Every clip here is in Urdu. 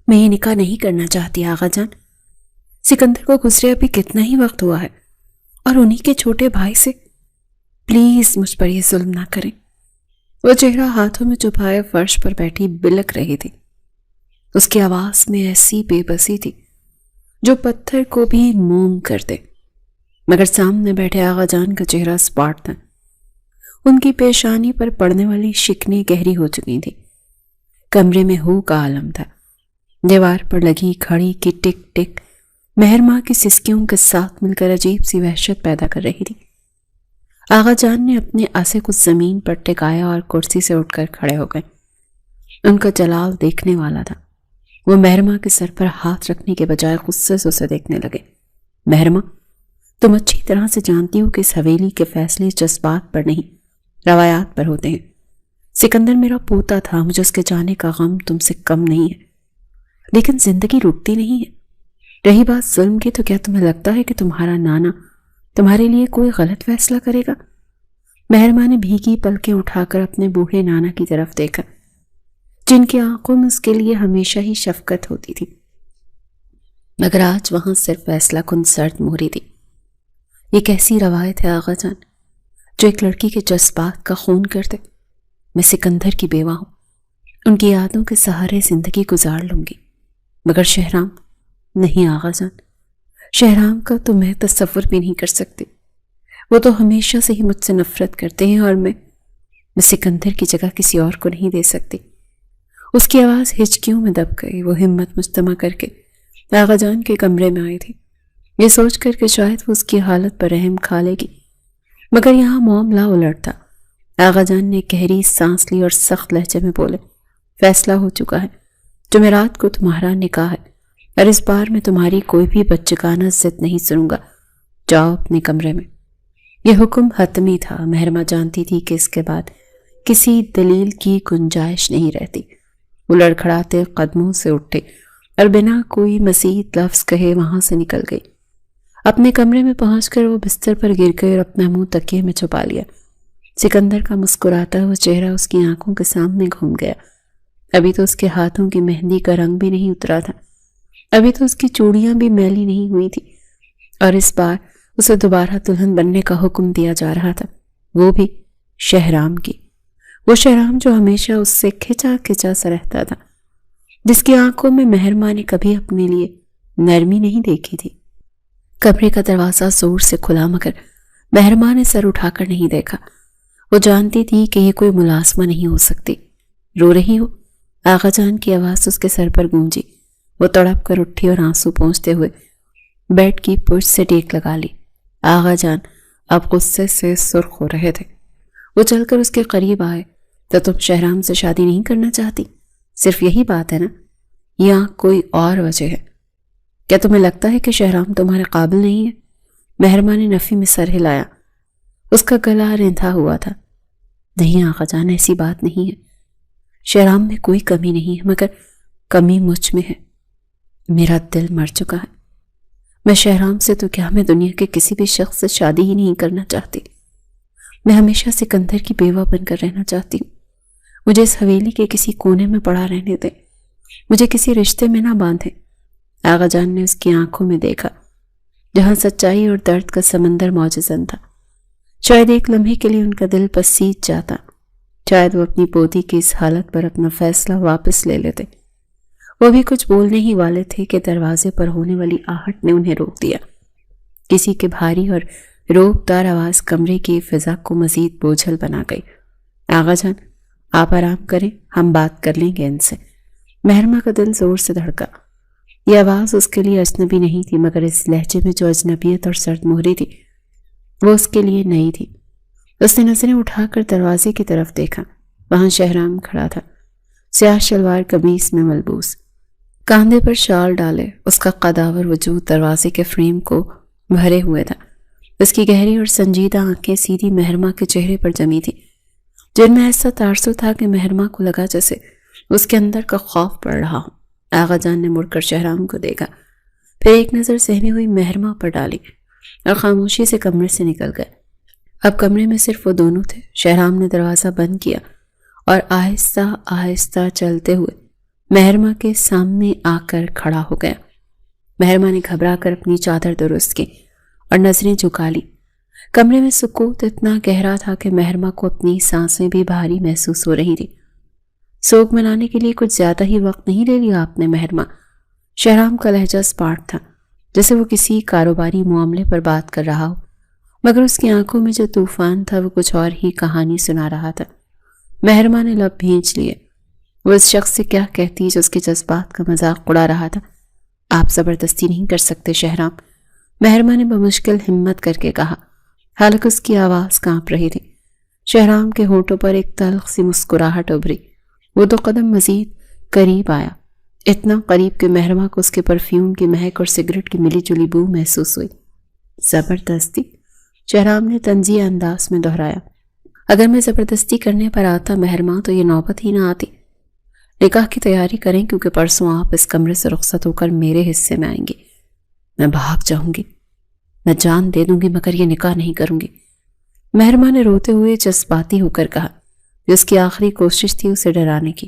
میں یہ نکاح نہیں کرنا چاہتی آغا جان۔ سکندر کو گزرے ابھی کتنا ہی وقت ہوا ہے، اور انہی کے چھوٹے بھائی سے پلیز مجھ پر یہ ظلم نہ کریں۔ وہ چہرہ ہاتھوں میں چھپائے فرش پر بیٹھی بلک رہی تھی۔ اس کی آواز میں ایسی بے بسی تھی جو پتھر کو بھی موم کر دے، مگر سامنے بیٹھے آغا جان کا چہرہ سپاٹ تھا۔ ان کی پیشانی پر پڑنے والی شکنیں گہری ہو چکی تھی۔ کمرے میں ہو کا عالم تھا۔ دیوار پر لگی گھڑی کی ٹک ٹک مہرماں کی سسکیوں کے ساتھ مل کر عجیب سی وحشت پیدا کر رہی تھی۔ آغا جان نے اپنے آسے کو زمین پر ٹکایا اور کرسی سے اٹھ کر کھڑے ہو گئے۔ ان کا جلال دیکھنے والا تھا۔ وہ مہرماں کے سر پر ہاتھ رکھنے کے بجائے غصے سے اسے دیکھنے لگے۔ مہرماں، تم اچھی طرح سے جانتی ہو کہ اس حویلی کے فیصلے جذبات پر نہیں، روایات پر ہوتے ہیں۔ سکندر میرا پوتا تھا، مجھے اس کے جانے کا غم تم سے کم نہیں ہے، لیکن زندگی رکتی نہیں ہے۔ رہی بات ظلم کی، تو کیا تمہیں لگتا ہے کہ تمہارا نانا تمہارے لیے کوئی غلط فیصلہ کرے گا؟ مہرماں نے بھیگی پلکیں اٹھا کر اپنے بوڑھے نانا کی طرف دیکھا، جن کی آنکھوں میں اس کے لیے ہمیشہ ہی شفقت ہوتی تھی، مگر آج وہاں صرف فیصلہ کن سرد مہری تھی۔ یہ کیسی روایت ہے آغا جان، جو ایک لڑکی کے جذبات کا خون کر دے؟ میں سکندر کی بیوہ ہوں، ان کی یادوں کے سہارے زندگی گزار لوں گی، مگر شہرام نہیں آغا جان، شہرام کا تو میں تصور بھی نہیں کر سکتی۔ وہ تو ہمیشہ سے ہی مجھ سے نفرت کرتے ہیں، اور میں سکندر کی جگہ کسی اور کو نہیں دے سکتی۔ اس کی آواز ہچکیوں میں دب گئی۔ وہ ہمت مجتمع کر کے آغا جان کے کمرے میں آئی تھی، یہ سوچ کر کہ شاید وہ اس کی حالت پر رحم کھا لے گی، مگر یہاں معاملہ الٹ تھا۔ آغا جان نے گہری سانس لی اور سخت لہجے میں بولے، فیصلہ ہو چکا ہے، جمعرات کو تمہارا نکاح ہے، اور اس بار میں تمہاری کوئی بھی بچگانہ ضد نہیں سنوں گا۔ جاؤ اپنے کمرے میں۔ یہ حکم حتمی تھا۔ مہرماں جانتی تھی کہ اس کے بعد کسی دلیل کی گنجائش نہیں رہتی۔ وہ لڑکھڑاتے قدموں سے اٹھے اور بنا کوئی مزید لفظ کہے وہاں سے نکل گئی۔ اپنے کمرے میں پہنچ کر وہ بستر پر گر گئی اور اپنا منہ تکیے میں چھپا لیا۔ سکندر کا مسکراتا ہوا چہرہ اس کی آنکھوں کے سامنے گھوم گیا۔ ابھی تو اس کے ہاتھوں کی مہندی کا رنگ بھی نہیں اترا تھا، ابھی تو اس کی چوڑیاں بھی میلی نہیں ہوئی تھی، اور اس بار اسے دوبارہ دلہن بننے کا حکم دیا جا رہا تھا، وہ بھی شہرام کی۔ وہ شہرام جو ہمیشہ اس سے کھچا کھچا سا رہتا تھا، جس کی آنکھوں میں مہرماں نے کبھی اپنے لیے نرمی نہیں دیکھی تھی۔ کمرے کا دروازہ زور سے کھلا، مگر مہرماں نے سر اٹھا کر نہیں دیکھا۔ وہ جانتی تھی کہ یہ کوئی ملازمہ نہیں ہو سکتی۔ رو رہی ہو؟ آغا جان کی آواز اس کے سر پر گونجی۔ وہ تڑپ کر اٹھی اور آنسو پونچھتے ہوئے بیڈ کی پشت سے ٹیک لگا لی۔ آغا جان اب غصے سے سرخ ہو رہے تھے۔ وہ چل کر اس کے قریب آئے، تو تم شہرام سے شادی نہیں کرنا چاہتی؟ صرف یہی بات ہے نا، یا کوئی اور وجہ ہے؟ کیا تمہیں لگتا ہے کہ شہرام تمہارے قابل نہیں ہے؟ مہرماں نے نفی میں سر ہلایا۔ اس کا گلا رندھا ہوا تھا۔ نہیں آغا جان، ایسی بات نہیں ہے، شہرام میں کوئی کمی نہیں ہے، مگر کمی مجھ میں ہے۔ میرا دل مر چکا ہے۔ میں شہرام سے تو کیا، میں دنیا کے کسی بھی شخص سے شادی ہی نہیں کرنا چاہتی۔ میں ہمیشہ سکندر کی بیوہ بن کر رہنا چاہتی ہوں۔ مجھے اس حویلی کے کسی کونے میں پڑا رہنے دیں، مجھے کسی رشتے میں نہ باندھیں۔ آغا جان نے اس کی آنکھوں میں دیکھا، جہاں سچائی اور درد کا سمندر موجزن تھا۔ شاید ایک لمحے کے لیے ان کا دل پسیج جاتا، شاید وہ اپنی پوتی کی اس حالت پر اپنا فیصلہ واپس لے لیتے۔ وہ بھی کچھ بولنے ہی والے تھے کہ دروازے پر ہونے والی آہٹ نے انہیں روک دیا۔ کسی کے بھاری اور روب دار آواز کمرے کی فضا کو مزید بوجھل بنا گئی۔ آغا جان آپ آرام کریں، ہم بات کر لیں گے ان سے۔ مہرماں کا دل زور سے دھڑکا۔ یہ آواز اس کے لیے اجنبی نہیں تھی، مگر اس لہجے میں جو اجنبیت اور سرد مہری تھی وہ اس کے لیے نئی تھی۔ اس نے نظریں اٹھا کر دروازے کی طرف دیکھا۔ وہاں شہرام کھڑا تھا، سیاہ شلوار قمیص میں ملبوس، کاندھے پر شال ڈالے۔ اس کا قداور وجود دروازے کے فریم کو بھرے ہوئے تھا۔ اس کی گہری اور سنجیدہ آنکھیں سیدھی مہرماں کے چہرے پر جمی تھی، جن میں ایسا تاثر تھا کہ مہرماں کو لگا جیسے اس کے اندر کا خوف پڑ رہا ہو۔ آغا جان نے مڑ کر شہرام کو دیکھا، پھر ایک نظر سہمی ہوئی مہرماں پر ڈالی اور خاموشی سے کمرے سے نکل گئے۔ اب کمرے میں صرف وہ دونوں تھے۔ شہرام نے دروازہ بند کیا اور آہستہ آہستہ چلتے ہوئے مہرما کے سامنے آ کر کھڑا ہو گیا۔ مہرما نے گھبرا کر اپنی چادر درست کی اور نظریں جھکا لی۔ کمرے میں سکوت اتنا گہرا تھا کہ مہرما کو اپنی سانسیں بھی بھاری محسوس ہو رہی تھی۔ سوگ منانے کے لیے کچھ زیادہ ہی وقت نہیں لے لیا آپ نے مہرما؟ شہرام کا لہجہ اسپاٹ تھا، جیسے وہ کسی کاروباری معاملے پر بات کر رہا ہو، مگر اس کی آنکھوں میں جو طوفان تھا وہ کچھ اور ہی کہانی سنا رہا تھا۔ مہرما نے لب بھینچ لیے۔ وہ اس شخص سے کیا کہتی جو اس کے جذبات کا مذاق اڑا رہا تھا؟ آپ زبردستی نہیں کر سکتے شہرام، مہرما نے بمشکل ہمت کر کے کہا، حالانکہ اس کی آواز کانپ رہی تھی۔ شہرام کے ہونٹوں پر ایک تلخ سی مسکراہٹ ابھری۔ وہ 2 قدم مزید قریب آیا، اتنا قریب کہ مہرما کو اس کے پرفیوم کی مہک اور سگریٹ کی ملی جلی بو محسوس ہوئی۔ زبردستی؟ شہرام نے طنزیہ انداز میں دہرایا۔ اگر میں زبردستی کرنے پر آتا مہرما تو یہ نوبت ہی نہ آتی۔ نکاح کی تیاری کریں کیونکہ پرسوں آپ اس کمرے سے رخصت ہو کر میرے حصے میں آئیں گے۔ میں بھاگ جاؤں گی، میں جان دے دوں گی، مگر یہ نکاح نہیں کروں گی، مہرما نے روتے ہوئے جذباتی ہو کر کہا۔ یہ اس کی آخری کوشش تھی اسے ڈرانے کی۔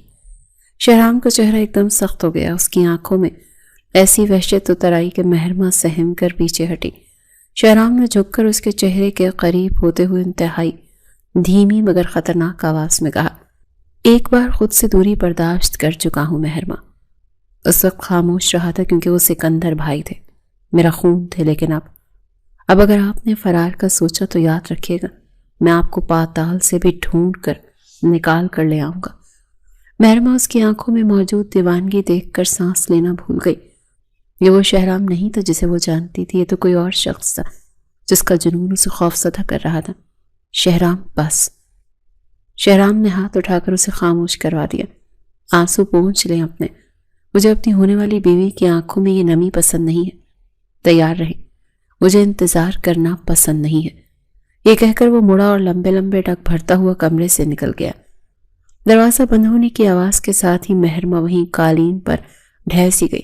شہرام کا چہرہ ایک دم سخت ہو گیا، اس کی آنکھوں میں ایسی وحشت اتر آئی کہ مہرما سہم کر پیچھے ہٹی۔ شہرام نے جھک کر اس کے چہرے کے قریب ہوتے ہوئے انتہائی دھیمی مگر خطرناک آواز میں کہا، ایک بار خود سے دوری برداشت کر چکا ہوں مہرما۔ اس وقت خاموش رہا تھا کیونکہ وہ سکندر بھائی تھے، میرا خون تھے، لیکن اب اگر آپ نے فرار کا سوچا تو یاد رکھیے گا میں آپ کو پاتال سے بھی ڈھونڈ کر نکال کر لے آؤں گا۔ مہرما اس کی آنکھوں میں موجود دیوانگی دیکھ کر سانس لینا بھول گئی۔ یہ وہ شہرام نہیں تھا جسے وہ جانتی تھی، یہ تو کوئی اور شخص تھا جس کا جنون اسے خوفزدہ کر رہا تھا۔ شہرام، بس۔ شہرام نے ہاتھ اٹھا کر اسے خاموش کروا دیا۔ آنسو پونچھ لیں اپنے، مجھے اپنی ہونے والی بیوی کی آنکھوں میں یہ نمی پسند نہیں ہے۔ تیار رہیں، مجھے انتظار کرنا پسند نہیں ہے۔ یہ کہہ کر وہ مڑا اور لمبے لمبے ڈگ بھرتا ہوا کمرے سے نکل گیا۔ دروازہ بند ہونے کی آواز کے ساتھ ہی مہرما وہیں قالین پر ڈھہ سی گئی۔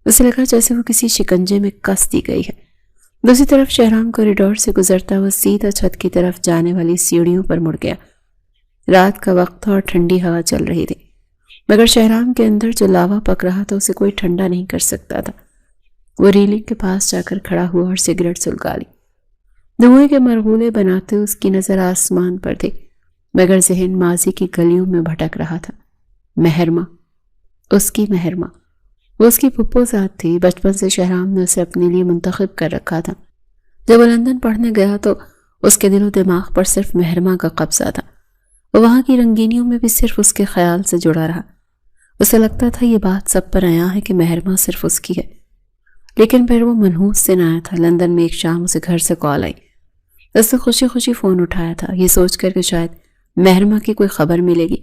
اسے لگا جیسے وہ کسی شکنجے میں کس دی گئی ہے۔ دوسری طرف شہرام کوریڈور سے گزرتا ہوا سیدھا چھت کی طرف جانے والی سیڑھیوں پر مڑ گیا۔ رات کا وقت تھا اور ٹھنڈی ہوا چل رہی تھی، مگر شہرام کے اندر جو لاوا پک رہا تھا اسے کوئی ٹھنڈا نہیں کر سکتا تھا۔ وہ ریلنگ کے پاس جا کر کھڑا ہوا اور سگریٹ سلگا لی۔ دھوئیں کے مرغولے بناتے اس کی نظر آسمان پر تھی، مگر ذہن ماضی کی گلیوں میں بھٹک رہا تھا۔ مہرما، اس کی مہرما، وہ اس کی پھپھو ذات تھی۔ بچپن سے شہرام نے اسے اپنے لیے منتخب کر رکھا تھا۔ جب وہ لندن پڑھنے گیا تو اس کے دل و دماغ پر صرف مہرما کا قبضہ تھا۔ وہ وہاں کی رنگینیوں میں بھی صرف اس کے خیال سے جڑا رہا۔ اسے لگتا تھا یہ بات سب پر عیاں ہے کہ مہرما صرف اس کی ہے۔ لیکن پھر وہ منحوس سے نہ آیا تھا۔ لندن میں ایک شام اسے گھر سے کال آئی۔ اس نے خوشی خوشی فون اٹھایا تھا، یہ سوچ کر کہ شاید مہرما کی کوئی خبر ملے گی،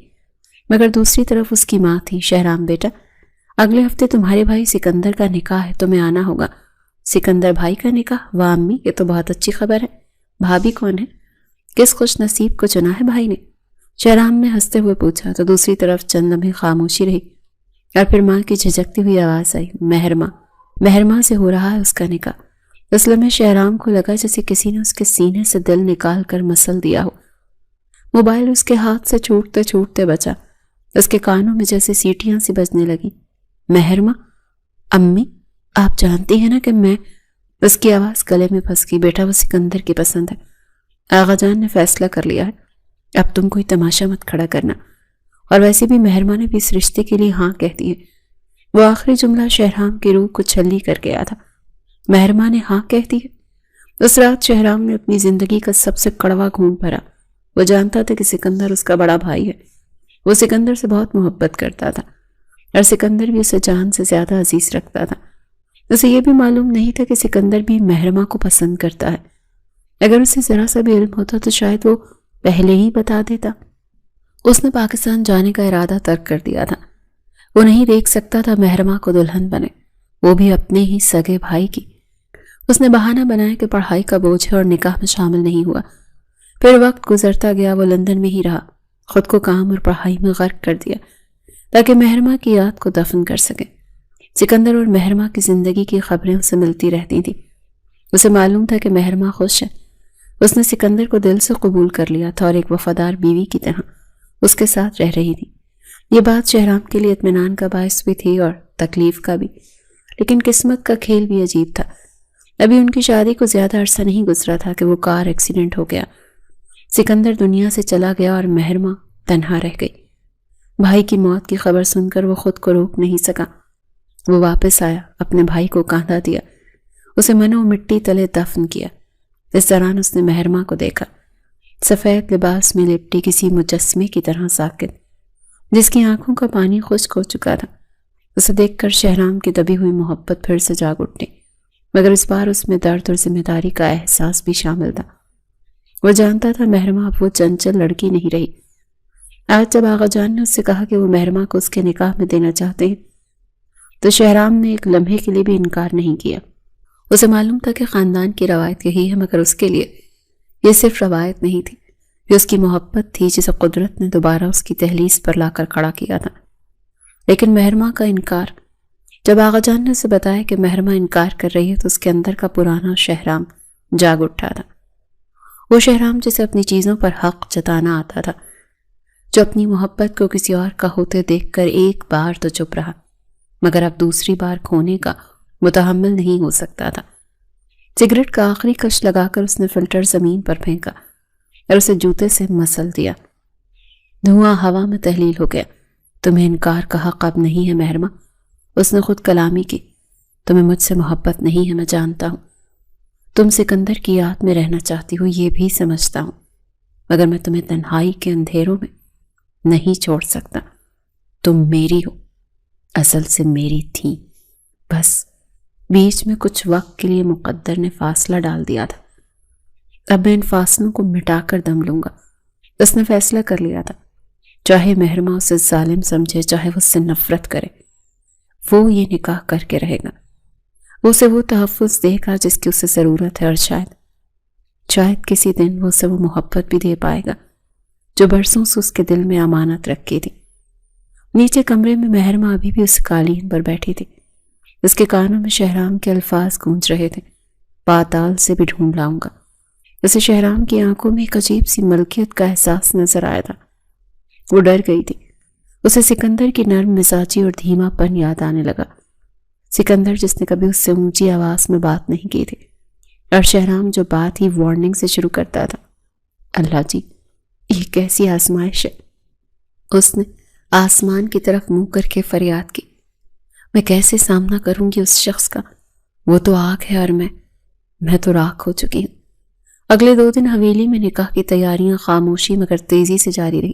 مگر دوسری طرف اس کی ماں تھی۔ شہرام بیٹا، اگلے ہفتے تمہارے بھائی سکندر کا نکاح ہے، تمہیں آنا ہوگا۔ سکندر بھائی کا نکاح؟ واہ امی، یہ تو بہت اچھی خبر ہے۔ بھابھی کون ہے؟ کس خوش نصیب کو چنا ہے بھائی نے؟ شہرام نے ہنستے ہوئے پوچھا تو دوسری طرف چند لمحے خاموشی رہی اور پھر ماں کی جھجکتی ہوئی آواز آئی، مہرما سے ہو رہا ہے اس کا نکاح۔ اس لمحے شہرام کو لگا جیسے کسی نے اس کے سینے سے دل نکال کر مسل دیا ہو۔ موبائل اس کے ہاتھ سے چھوٹتے چھوٹتے بچا، اس کے کانوں میں جیسے سیٹیاں سی بجنے لگی۔ مہرما، امی آپ جانتی ہیں نا کہ میں… اس کی آواز گلے میں پھنس گئی۔ بیٹا وہ سکندر کی پسند ہے، آغا جان نے فیصلہ کر لیا ہے، اب تم کوئی تماشا مت کھڑا کرنا، اور ویسے بھی مہرما نے بھی اس رشتے کے لیے ہاں کہہ دی ہے۔ وہ آخری جملہ شہرام کی روح کو چھلی کر گیا تھا۔ مہرما نے ہاں کہہ دی ہے؟ اس رات شہرام نے اپنی زندگی کا سب سے کڑوا گھونٹ بھرا۔ وہ جانتا تھا کہ سکندر اس کا بڑا بھائی ہے، وہ سکندر سے بہت محبت کرتا تھا اور سکندر بھی اسے جان سے زیادہ عزیز رکھتا تھا۔ اسے یہ بھی معلوم نہیں تھا کہ سکندر بھی مہرما کو پسند کرتا ہے۔ اگر اسے ذرا سا بھی علم ہوتا تو شاید وہ پہلے ہی بتا دیتا۔ اس نے پاکستان جانے کا ارادہ ترک کر دیا تھا۔ وہ نہیں دیکھ سکتا تھا مہرما کو دلہن بنے، وہ بھی اپنے ہی سگے بھائی کی۔ اس نے بہانہ بنایا کہ پڑھائی کا بوجھ ہے اور نکاح میں شامل نہیں ہوا۔ پھر وقت گزرتا گیا، وہ لندن میں ہی رہا، خود کو کام اور پڑھائی میں غرق کر دیا تاکہ مہرما کی یاد کو دفن کر سکے۔ سکندر اور مہرما کی زندگی کی خبریں اسے ملتی رہتی تھیں۔ اسے معلوم تھا کہ مہرما خوش ہے۔ اس نے سکندر کو دل سے قبول کر لیا تھا اور ایک وفادار بیوی کی طرح اس کے ساتھ رہ رہی تھی۔ یہ بات شہرام کے لیے اطمینان کا باعث بھی تھی اور تکلیف کا بھی، لیکن قسمت کا کھیل بھی عجیب تھا۔ ابھی ان کی شادی کو زیادہ عرصہ نہیں گزرا تھا کہ وہ کار ایکسیڈنٹ ہو گیا۔ سکندر دنیا سے چلا گیا اور مہرماں تنہا رہ گئی۔ بھائی کی موت کی خبر سن کر وہ خود کو روک نہیں سکا۔ وہ واپس آیا، اپنے بھائی کو کاندھا دیا، اسے منو مٹی تلے دفن کیا۔ اس دوران اس نے مہرماں کو دیکھا، سفید لباس میں لپٹی کسی مجسمے کی طرح ساکت، جس کی آنکھوں کا پانی خشک ہو چکا تھا۔ اسے دیکھ کر شہرام کی دبی ہوئی محبت پھر سے جاگ اٹھی، مگر اس بار اس میں درد اور ذمہ داری کا احساس بھی شامل تھا۔ وہ جانتا تھا مہرماں اب وہ چنچل لڑکی نہیں رہی۔ آج جب آغا جان نے اس سے کہا کہ وہ مہرماں کو اس کے نکاح میں دینا چاہتے ہیں تو شہرام نے ایک لمحے کے لیے بھی انکار نہیں کیا۔ اسے معلوم تھا کہ خاندان کی روایت یہی ہے، مگر اس کے لیے یہ صرف روایت نہیں تھی، یہ اس کی محبت تھی جسے قدرت نے دوبارہ اس کی دہلیز پر لا کر کھڑا کیا تھا۔ لیکن مہرماں کا انکار، جب آغا جان نے اسے بتایا کہ مہرماں انکار کر رہی ہے تو اس کے اندر کا پرانا شہرام جاگ اٹھا تھا۔ وہ شہرام جسے اپنی چیزوں پر حق جتانا آتا تھا، جو اپنی محبت کو کسی اور کا ہوتے دیکھ کر ایک بار تو چپ رہا، مگر اب دوسری بار کھونے کا متحمل نہیں ہو سکتا تھا۔ سگریٹ کا آخری کش لگا کر اس نے فلٹر زمین پر پھینکا اور اسے جوتے سے مسل دیا۔ دھواں ہوا میں تحلیل ہو گیا۔ تمہیں انکار کا حق اب نہیں ہے مہرماں، اس نے خود کلامی کی۔ تمہیں مجھ سے محبت نہیں ہے، میں جانتا ہوں۔ تم سکندر کی یاد میں رہنا چاہتی ہو، یہ بھی سمجھتا ہوں، مگر میں تمہیں تنہائی کے اندھیروں میں نہیں چھوڑ سکتا۔ تم میری ہو، اصل سے میری تھی، بس بیچ میں کچھ وقت کے لیے مقدر نے فاصلہ ڈال دیا تھا۔ اب میں ان فاصلوں کو مٹا کر دم لوں گا۔ اس نے فیصلہ کر لیا تھا، چاہے مہرماں اسے ظالم سمجھے، چاہے وہ اس سے نفرت کرے، وہ یہ نکاح کر کے رہے گا۔ وہ اسے وہ تحفظ دے گا جس کی اسے ضرورت ہے، اور شاید کسی دن وہ اسے وہ محبت بھی دے پائے گا جو برسوں سے اس کے دل میں امانت رکھی تھی۔ نیچے کمرے میں مہرماں ابھی بھی اس قالین پر بیٹھی تھی۔ اس کے کانوں میں شہرام کے الفاظ گونج رہے تھے، پاتال سے بھی ڈھونڈ لاؤں گا۔ اسے شہرام کی آنکھوں میں ایک عجیب سی ملکیت کا احساس نظر آیا تھا۔ وہ ڈر گئی تھی۔ اسے سکندر کی نرم مزاجی اور دھیما پن یاد آنے لگا، سکندر جس نے کبھی اس سے اونچی آواز میں بات نہیں کی تھی، اور شہرام جو بات ہی وارننگ سے شروع کرتا تھا۔ اللہ جی، یہ کیسی آزمائش ہے؟ اس نے آسمان کی طرف منہ کر کے فریاد کی۔ میں کیسے سامنا کروں گی اس شخص کا؟ وہ تو آگ ہے اور میں تو راکھ ہو چکی ہوں۔ اگلے 2 دن حویلی میں نکاح کی تیاریاں خاموشی مگر تیزی سے جاری رہی۔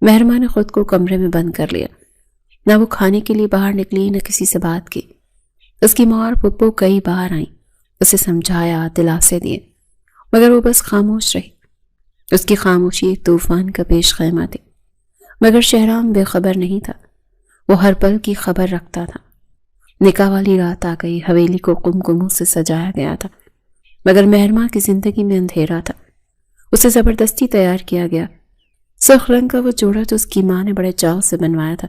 مہرماں نے خود کو کمرے میں بند کر لیا، نہ وہ کھانے کے لیے باہر نکلی، نہ کسی سے بات کی۔ اس کی ماں اور پھپھو کئی بار آئیں، اسے سمجھایا، دلاسے دیے، مگر وہ بس خاموش رہی۔ اس کی خاموشی ایک طوفان کا پیش خیمہ تھی، مگر شہرام بے خبر نہیں تھا۔ وہ ہر پل کی خبر رکھتا تھا۔ نکاح والی رات آ گئی، حویلی کو قمقموں سے سجایا گیا تھا، مگر مہرماں کی زندگی میں اندھیرا تھا۔ اسے زبردستی تیار کیا گیا۔ سرخ رنگ کا وہ جوڑا جو اس کی ماں نے بڑے چاو سے بنوایا تھا،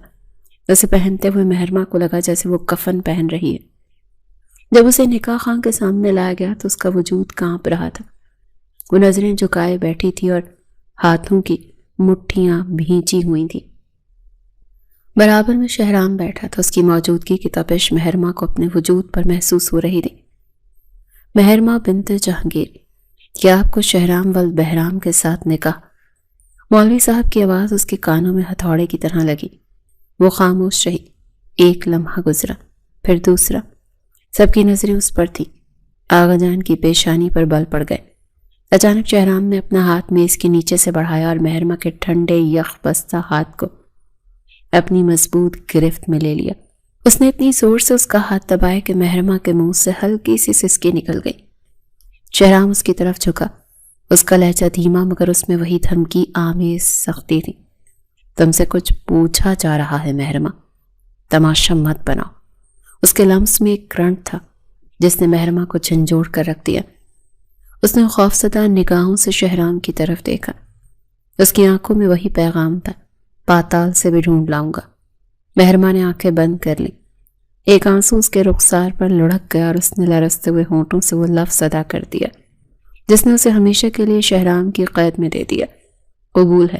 اسے پہنتے ہوئے مہرماں کو لگا جیسے وہ کفن پہن رہی ہے۔ جب اسے نکاح خاں کے سامنے لایا گیا تو اس کا وجود کانپ رہا تھا۔ وہ نظریں جھکائے بیٹھی تھی اور ہاتھوں کی مٹھیاں بھینچی ہوئی تھی۔ برابر میں شہرام بیٹھا تھا، اس کی موجودگی کی تپش مہرماں کو اپنے وجود پر محسوس ہو رہی تھی۔ مہرماں بنت جہانگیر، کیا آپ کو شہرام ولد بہرام کے ساتھ نکاح؟ مولوی صاحب کی آواز اس کے کانوں میں ہتھوڑے کی طرح لگی۔ وہ خاموش رہی۔ ایک لمحہ گزرا، پھر دوسرا، سب کی نظریں اس پر تھیں۔ آغا جان کی پیشانی پر بل پڑ گئے۔ اچانک شہرام نے اپنا ہاتھ میز کے نیچے سے بڑھایا اور مہرماں کے ٹھنڈے یخ بستہ ہاتھ کو اپنی مضبوط گرفت میں لے لیا۔ اس نے اتنی زور سے اس کا ہاتھ دبایا کہ مہرماں کے منہ سے ہلکی سی سسکی نکل گئی۔ شہرام اس کی طرف جھکا، اس کا لہجہ دھیما مگر اس میں وہی دھمکی آمیز سختی تھی۔ تم سے کچھ پوچھا جا رہا ہے مہرماں، تماشا مت بناؤ۔ اس کے لمس میں ایک کرنٹ تھا جس نے مہرماں کو جھنجھوڑ کر رکھ دیا۔ اس نے خوفزدہ نگاہوں سے شہرام کی طرف دیکھا۔ اس کی آنکھوں میں وہی پیغام تھا، پاتال سے بھی ڈھونڈ لاؤں گا۔ مہرماں نے آنکھیں بند کر لی۔ ایک آنسو اس کے رخسار پر لڑک گیا اور اس نے لرزتے ہوئے ہونٹوں سے وہ لفظ ادا کر دیا جس نے اسے ہمیشہ کے لیے شہرام کی قید میں دے دیا، قبول ہے۔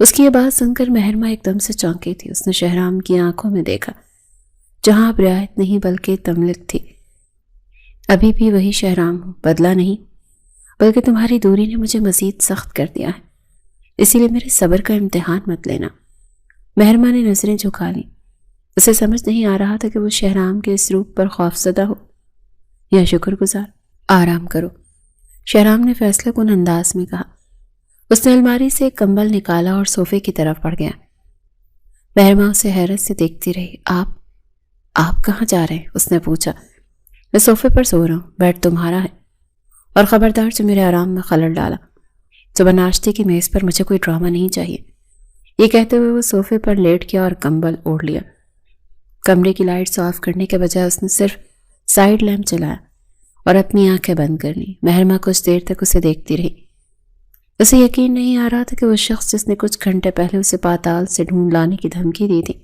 اس کی یہ بات سن کر مہرما ایک دم سے چونکی تھی۔ اس نے شہرام کی آنکھوں میں دیکھا جہاں اب رعایت نہیں بلکہ تملک تھی۔ ابھی بھی وہی شہرام ہوں، بدلا نہیں، بلکہ تمہاری دوری نے مجھے مزید سخت کر دیا ہے، اسی لیے میرے صبر کا امتحان مت لینا۔ مہرما نے نظریں جھکا لیں۔ اسے سمجھ نہیں آ رہا تھا کہ وہ شہرام کے اس روپ پر خوفزدہ ہو یا شکر گزار۔ آرام کرو، شہرام نے فیصلہ کن انداز میں کہا۔ اس نے الماری سے ایک کمبل نکالا اور صوفے کی طرف بڑھ گیا۔ مہرما اسے حیرت سے دیکھتی رہی۔ آپ کہاں جا رہے ہیں؟ اس نے پوچھا۔ میں صوفے پر سو رہا ہوں، بیڈ تمہارا ہے، اور خبردار جو میرے آرام میں خلل ڈالا۔ صبح ناشتے کی میز پر مجھے کوئی ڈرامہ نہیں چاہیے۔ یہ کہتے ہوئے وہ صوفے پر لیٹ گیا اور کمبل اوڑھ لیا۔ کمرے کی لائٹس آف کرنے کے بجائے اس نے صرف سائیڈ لیمپ چلایا اور اپنی آنکھیں بند کر لیں۔ مہرما کچھ دیر تک اسے دیکھتی رہی۔ اسے یقین نہیں آ رہا تھا کہ وہ شخص جس نے کچھ گھنٹے پہلے اسے پاتال سے ڈھونڈ لانے کی دھمکی دی تھی،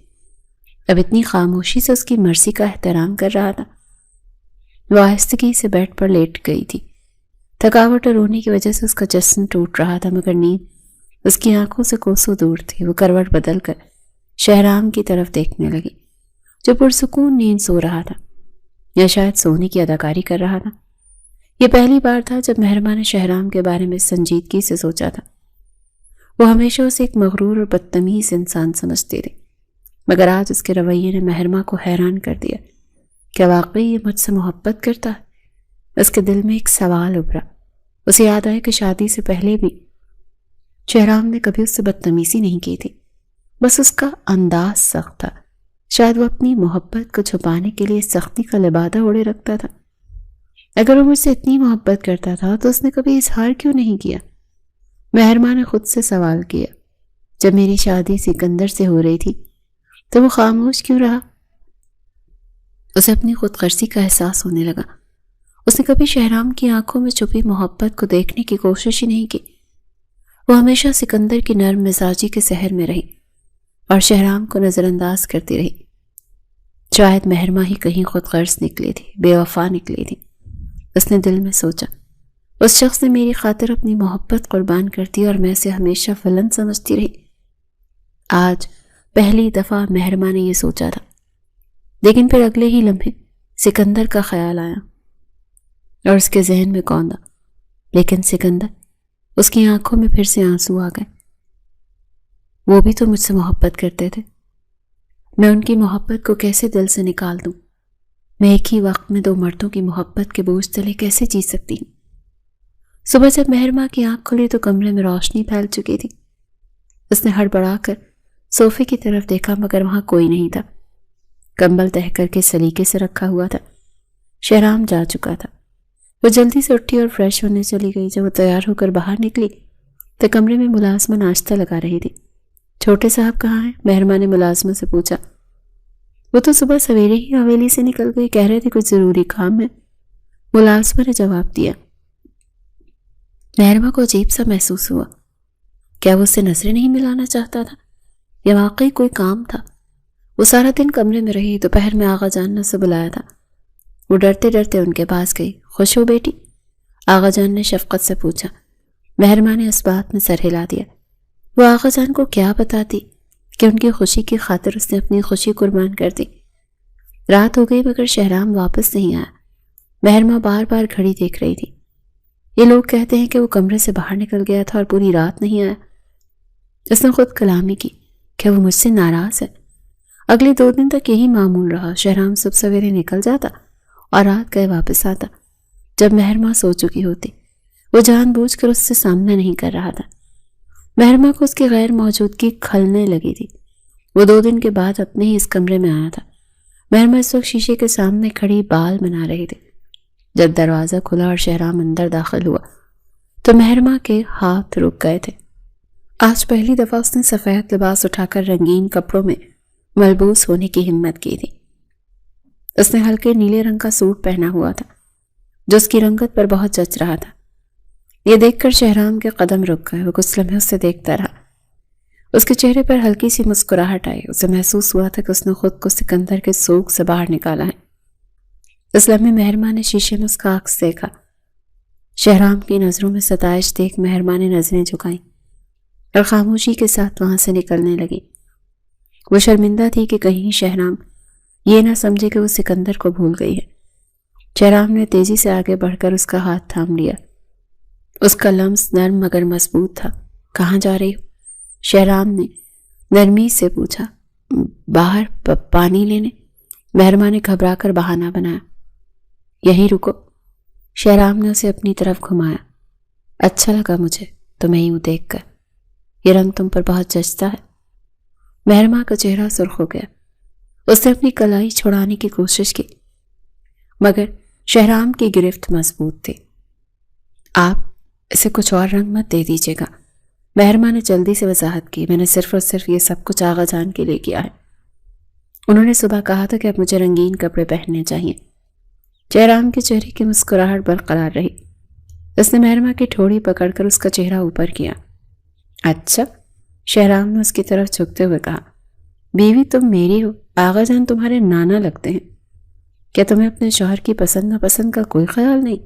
اب اتنی خاموشی سے اس کی مرضی کا احترام کر رہا تھا۔ وہ آہستگی سے بیڈ پر لیٹ گئی تھی۔ تھکاوٹ اور رونے کی وجہ سے اس کا جسم ٹوٹ رہا تھا، مگر نیند اس کی آنکھوں سے کوسوں دور تھی۔ وہ کروٹ بدل کر شہرام کی طرف دیکھنے لگی، جو پرسکون نیند سو رہا تھا یا شاید سونے کی اداکاری کر رہا تھا۔ یہ پہلی بار تھا جب مہرما نے شہرام کے بارے میں سنجیدگی سے سوچا تھا۔ وہ ہمیشہ اسے ایک مغرور اور بدتمیز انسان سمجھتی تھی، مگر آج اس کے رویے نے مہرما کو حیران کر دیا۔ کیا واقعی یہ مجھ سے محبت کرتا ہے؟ اس کے دل میں ایک سوال ابھرا۔ اسے یاد آیا کہ شادی سے پہلے بھی شہرام نے کبھی اس سے بدتمیزی نہیں کی تھی، بس اس کا انداز سخت تھا۔ شاید وہ اپنی محبت کو چھپانے کے لیے سختی کا لبادہ اوڑھے رکھتا تھا۔ اگر وہ مجھ سے اتنی محبت کرتا تھا تو اس نے کبھی اظہار کیوں نہیں کیا؟ مہرما نے خود سے سوال کیا۔ جب میری شادی سکندر سے ہو رہی تھی تو وہ خاموش کیوں رہا؟ اسے اپنی خود غرضی کا احساس ہونے لگا۔ اس نے کبھی شہرام کی آنکھوں میں چھپی محبت کو دیکھنے کی کوشش ہی نہیں کی۔ وہ ہمیشہ سکندر کی نرم مزاجی کے سحر میں رہی اور شہرام کو نظر انداز کرتی رہی۔ شاید مہرما ہی کہیں خود غرض نکلی تھی، بے وفا نکلی تھی۔ اس نے دل میں سوچا، اس شخص نے میری خاطر اپنی محبت قربان کر دی اور میں اسے ہمیشہ فلن سمجھتی رہی۔ آج پہلی دفعہ مہرما نے یہ سوچا تھا، لیکن پھر اگلے ہی لمحے سکندر کا خیال آیا اور اس کے ذہن میں کوندا، لیکن سکندر، اس کی آنکھوں میں پھر سے آنسو آ گئے۔ وہ بھی تو مجھ سے محبت کرتے تھے، میں ان کی محبت کو کیسے دل سے نکال دوں؟ میں ایک ہی وقت میں دو مردوں کی محبت کے بوجھ تلے کیسے جی سکتی ہوں؟ صبح جب مہرما کی آنکھ کھلی تو کمرے میں روشنی پھیل چکی تھی۔ اس نے ہڑبڑا کر صوفے کی طرف دیکھا، مگر وہاں کوئی نہیں تھا۔ کمبل تہہ کر کے سلیقے سے رکھا ہوا تھا۔ شہرام جا چکا تھا۔ وہ جلدی سے اٹھی اور فریش ہونے چلی گئی۔ جب وہ تیار ہو کر باہر نکلی تو کمرے میں ملازمہ ناشتہ لگا رہی تھی۔ چھوٹے صاحب کہاں ہیں؟ مہرما نے ملازمہ سے پوچھا۔ وہ تو صبح سویرے ہی حویلی سے نکل گئی، کہہ رہے تھے کچھ ضروری کام ہے، ملازمہ نے جواب دیا۔ مہرما کو عجیب سا محسوس ہوا۔ کیا وہ اس سے نظریں نہیں ملانا چاہتا تھا یا واقعی کوئی کام تھا؟ وہ سارا دن کمرے میں رہی، دوپہر میں آغا جان نے اسے بلایا تھا۔ وہ ڈرتے ڈرتے ان کے پاس گئی۔ خوش ہو بیٹی؟ آغا جان نے شفقت سے پوچھا۔ مہرما نے اس بات میں سر ہلا دیا۔ وہ آغا جان کو کیا بتاتی کہ ان کی خوشی کی خاطر اس نے اپنی خوشی قربان کر دی۔ رات ہو گئی مگر شہرام واپس نہیں آیا۔ مہرما بار بار گھڑی دیکھ رہی تھی۔ یہ لوگ کہتے ہیں کہ وہ کمرے سے باہر نکل گیا تھا اور پوری رات نہیں آیا۔ اس نے خود کلامی کی، کیا وہ مجھ سے ناراض ہے؟ اگلے 2 دن تک یہی معمول رہا۔ شہرام صبح سویرے نکل جاتا اور رات گئے واپس آتا۔ جب مہرما سو چکی ہوتی وہ جان بوجھ کر اس سے سامنا نہیں کر رہا تھا۔ مہرما کو اس کی غیر موجودگی کھلنے لگی تھی۔ وہ 2 دن کے بعد اپنے ہی اس کمرے میں آیا تھا۔ مہرما اس وقت شیشے کے سامنے کھڑی بال بنا رہی تھی۔ جب دروازہ کھلا اور شہرام اندر داخل ہوا تو مہرما کے ہاتھ رک گئے تھے۔ آج پہلی دفعہ اس نے سفید لباس اٹھا کر رنگین کپڑوں میں ملبوس ہونے کی ہمت کی تھی۔ اس نے ہلکے نیلے رنگ کا سوٹ پہنا ہوا تھا جو اس کی رنگت پر بہت جچ رہا تھا۔ یہ دیکھ کر شہرام کے قدم رک گئے۔ وہ کچھ لمحے اس سے دیکھتا رہا۔ اس کے چہرے پر ہلکی سی مسکراہٹ آئی۔ اسے محسوس ہوا تھا کہ اس نے خود کو سکندر کے سوگ سے باہر نکالا ہے۔ اس لمحے مہرما نے شیشے میں اس کا عکس دیکھا۔ شہرام کی نظروں میں ستائش دیکھ مہرما نے نظریں جھکائیں۔ اور خاموشی کے ساتھ وہاں سے نکلنے لگی۔ وہ شرمندہ تھی کہ کہیں شہرام یہ نہ سمجھے کہ وہ سکندر کو بھول گئی ہے۔ شہرام نے تیزی سے آگے بڑھ کر اس کا ہاتھ تھام لیا۔ اس کا لمس نرم مگر مضبوط تھا۔ کہاں جا رہی ہو؟ شہرام نے نرمی سے پوچھا۔ باہر پانی لینے، مہرما نے گھبرا کر بہانہ بنایا۔ یہیں رکو۔ شہرام نے اسے اپنی طرف گھمایا۔ اچھا لگا مجھے تمہیں یوں دیکھ کر، یہ رنگ تم پر بہت جچتا ہے۔ مہرما کا چہرہ سرخ ہو گیا۔ اس نے اپنی کلائی چھڑانے کی کوشش کی مگر شہرام کی گرفت مضبوط تھی۔ آپ اسے کچھ اور رنگ مت دے دیجیے گا، مہرما نے جلدی سے وضاحت کی۔ میں نے صرف اور صرف یہ سب کچھ آغا جان کے لیے کیا ہے۔ انہوں نے صبح کہا تھا کہ اب مجھے رنگین کپڑے پہننے چاہیے۔ شہرام کے چہرے کی مسکراہٹ برقرار رہی۔ اس نے مہرما کی ٹھوڑی پکڑ کر اس کا چہرہ اوپر کیا۔ اچھا، شہرام نے اس کی طرف جھکتے ہوئے کہا۔ بیوی تم میری ہو، آغا جان تمہارے نانا لگتے ہیں۔ کیا تمہیں اپنے شوہر کی پسند ناپسند کا کوئی خیال نہیں؟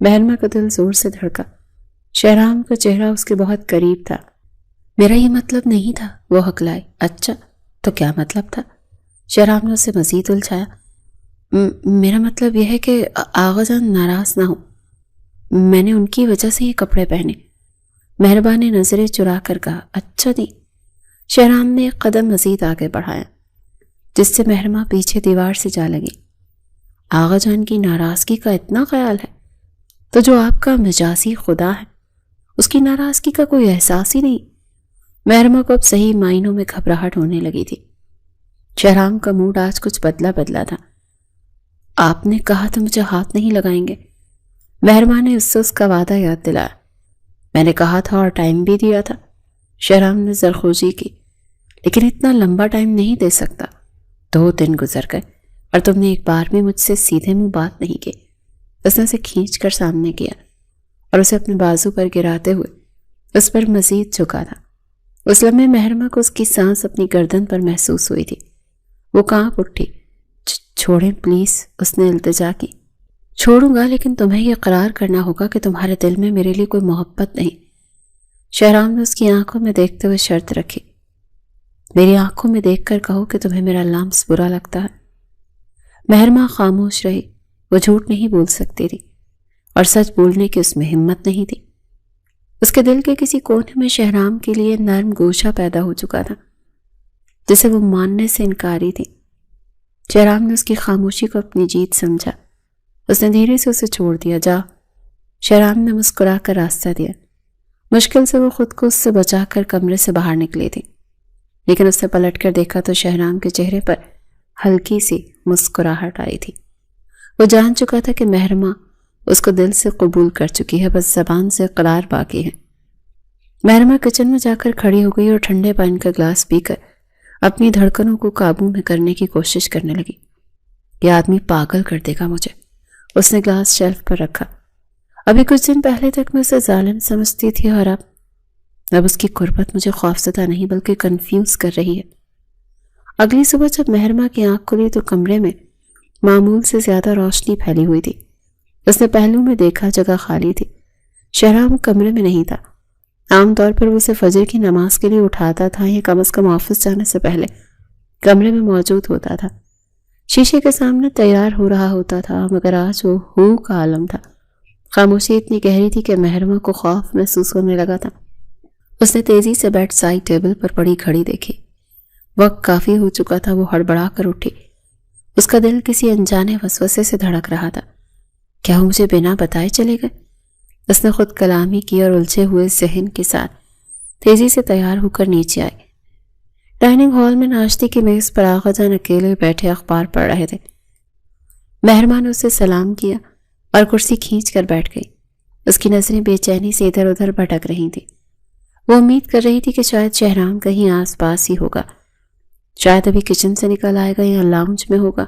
مہرما کا دل زور سے دھڑکا۔ شہرام کا چہرہ اس کے بہت قریب تھا۔ میرا یہ مطلب نہیں تھا، وہ ہکلائی۔ اچھا تو کیا مطلب تھا؟ شہرام نے اسے مزید الجھایا۔ میرا مطلب یہ ہے کہ آغا جان ناراض نہ ہو، میں نے ان کی وجہ سے یہ کپڑے پہنے۔ مہربا نے نظریں چرا کر کہا۔ اچھا نہیں۔ شہرام نے ایک قدم مزید آگے بڑھایا جس سے مہرما پیچھے دیوار سے جا لگی۔ آغا جان کی ناراضگی کا اتنا خیال ہے تو جو آپ کا مجازی خدا ہے اس کی ناراضگی کا کوئی احساس ہی نہیں۔ مہرما کو اب صحیح معنوں میں گھبراہٹ ہونے لگی تھی۔ شہرام کا موڈ آج کچھ بدلا تھا۔ آپ نے کہا تو مجھے ہاتھ نہیں لگائیں گے؟ مہرما نے اس سے اس کا وعدہ یاد دلایا۔ میں نے کہا تھا اور ٹائم بھی دیا تھا، شہرام نے زرخوشی کی، لیکن اتنا لمبا ٹائم نہیں دے سکتا۔ 2 دن گزر گئے اور تم نے ایک بار بھی مجھ سے سیدھے منہ بات نہیں کی۔ اس نے اسے کھینچ کر سامنے کیا اور اسے اپنے بازو پر گراتے ہوئے اس پر مزید جھکا تھا۔ اس لمحے مہرما کو اس کی سانس اپنی گردن پر محسوس ہوئی تھی۔ وہ کانپ اٹھی۔ چھوڑیں پلیز، اس نے التجا کی۔ چھوڑوں گا لیکن تمہیں یہ قرار کرنا ہوگا کہ تمہارے دل میں میرے لیے کوئی محبت نہیں۔ شہرام نے اس کی آنکھوں میں دیکھتے ہوئے شرط رکھی۔ میری آنکھوں میں دیکھ کر کہو کہ تمہیں میرا لمس برا لگتا ہے۔ مہرما خاموش رہی۔ وہ جھوٹ نہیں بول سکتی تھی اور سچ بولنے کی اس میں ہمت نہیں تھی۔ اس کے دل کے کسی کونے میں شہرام کے لیے نرم گوشہ پیدا ہو چکا تھا جسے وہ ماننے سے انکاری تھی۔ شہرام نے اس کی خاموشی کو اپنی جیت سمجھا۔ اس نے دھیرے سے اسے چھوڑ دیا۔ جا، شہرام نے مسکرا کر راستہ دیا۔ مشکل سے وہ خود کو اس سے بچا کر کمرے سے باہر نکلی تھی، لیکن اس نے پلٹ کر دیکھا تو شہرام کے چہرے پر ہلکی سی مسکراہٹ آئی تھی۔ وہ جان چکا تھا کہ مہرما اس کو دل سے قبول کر چکی ہے، بس زبان سے اقرار باقی ہے۔ مہرما کچن میں جا کر کھڑی ہو گئی اور ٹھنڈے پانی کا گلاس پی کر اپنی دھڑکنوں کو قابو میں کرنے کی کوشش کرنے لگی۔ یہ آدمی پاگل کر دے گا مجھے۔ اس نے گلاس شیلف پر رکھا۔ ابھی کچھ دن پہلے تک میں اسے ظالم سمجھتی تھی اور اب اس کی قربت مجھے خوفزدہ نہیں بلکہ کنفیوز کر رہی ہے۔ اگلی صبح جب مہرما کی آنکھ کھلی تو کمرے میں معمول سے زیادہ روشنی پھیلی ہوئی تھی۔ اس نے پہلو میں دیکھا، جگہ خالی تھی۔ شہرام کمرے میں نہیں تھا۔ عام طور پر وہ اسے فجر کی نماز کے لیے اٹھاتا تھا یا کم از کم آفس جانے سے پہلے کمرے میں موجود ہوتا تھا، شیشے کے سامنے تیار ہو رہا ہوتا تھا، مگر آج وہ ہو کا عالم تھا۔ خاموشی اتنی گہری تھی کہ مہرما کو خوف محسوس ہونے لگا تھا۔ اس نے تیزی سے بیڈ سائڈ ٹیبل پر پڑی گھڑی دیکھی۔ وقت کافی ہو چکا تھا۔ وہ ہڑبڑا کر اٹھی۔ اس کا دل کسی انجانے وسوسے سے دھڑک رہا تھا۔ کیا وہ مجھے بنا بتائے چلے گئے؟ اس نے خود کلامی کی اور الجھے ہوئے ذہن کے ساتھ تیزی سے تیار ہو کر نیچے آئی۔ ڈائننگ ہال میں ناشتے کی میز پر آغا جان اکیلے بیٹھے اخبار پڑھ رہے تھے۔ مہرما نے اسے سلام کیا اور کرسی کھینچ کر بیٹھ گئی۔ اس کی نظریں بے چینی سے ادھر ادھر بھٹک رہی تھیں۔ وہ امید کر رہی تھی کہ شاید شہرام کہیں آس پاس ہی ہوگا، شاید ابھی کچن سے نکل آئے گا یا لاؤنج میں ہوگا،